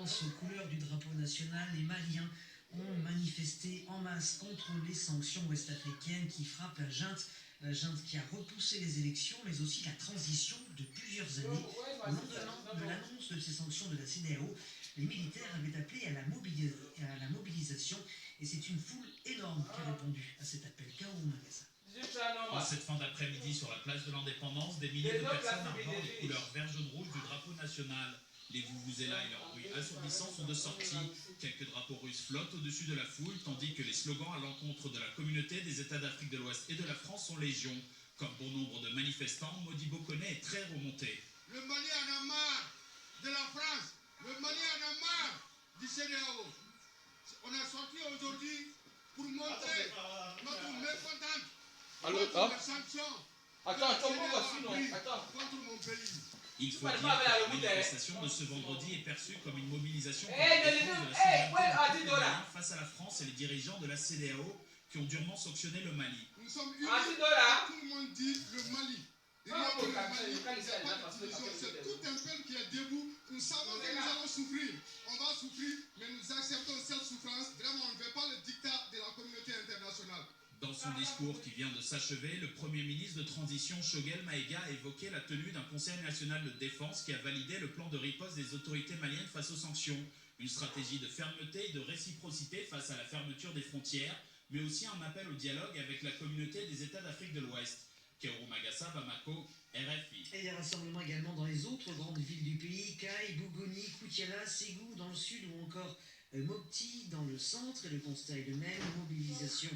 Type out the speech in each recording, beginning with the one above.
France aux couleurs du drapeau national, les Maliens ont manifesté en masse contre les sanctions ouest-africaines qui frappent la junte qui a repoussé les élections, mais aussi la transition de plusieurs années. Au lendemain de l'annonce de ces sanctions de la CEDEAO, les militaires avaient appelé à la mobilisation et c'est une foule énorme qui a répondu à cet appel. K.O. Magassa. En cette fin d'après-midi, sur la place de l'Indépendance, des milliers de personnes arborent les couleurs vert, jaune, rouge du drapeau national. Les vuvuzelas et leurs bruits assourdissants sont de sortie. Quelques drapeaux russes flottent au-dessus de la foule, tandis que les slogans à l'encontre de la communauté des États d'Afrique de l'Ouest et de la France sont légion. Comme bon nombre de manifestants, Modibo Koné est très remonté. Le Mali en a marre de la France. Le Mali en a marre du CEDEAO. On a sorti aujourd'hui pour montrer notre mécontente contre les sanctions contre mon pays. Il faut dire que la manifestation de ce vendredi est perçue comme une mobilisation contre la défense de la souveraineté du Mali face à la France et les dirigeants de la CEDEAO qui ont durement sanctionné le Mali. Nous sommes unis, tout le monde dit le Mali. Il n'y a que le Mali, il n'y a pas de division, c'est tout un peuple qui est debout. Nous savons que nous allons souffrir. On va souffrir, mais nous acceptons cette souffrance. Vraiment, on ne veut pas le dictat de la communauté internationale. Dans son discours qui vient de s'achever, le Premier ministre de transition Choguel Maïga a évoqué la tenue d'un Conseil national de défense qui a validé le plan de riposte des autorités maliennes face aux sanctions. Une stratégie de fermeté et de réciprocité face à la fermeture des frontières, mais aussi un appel au dialogue avec la communauté des États d'Afrique de l'Ouest. K.O. Magassa, Bamako, RFI. Et des rassemblements également dans les autres grandes villes du pays, Kai, Bougoni, Koutiala, Ségou dans le sud ou encore Mopti dans le centre. Et le constat est le même, mobilisation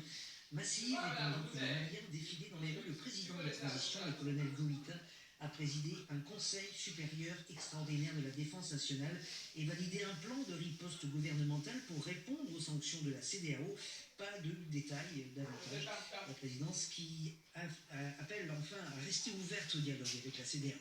massive, et pendant que les Maliens défilaient dans les rues, le président de la transition, le colonel Goïta, a présidé un conseil supérieur extraordinaire de la défense nationale et validé un plan de riposte gouvernementale pour répondre aux sanctions de la CEDEAO. Pas de détails davantage. La présidence qui appelle enfin à rester ouverte au dialogue avec la CEDEAO.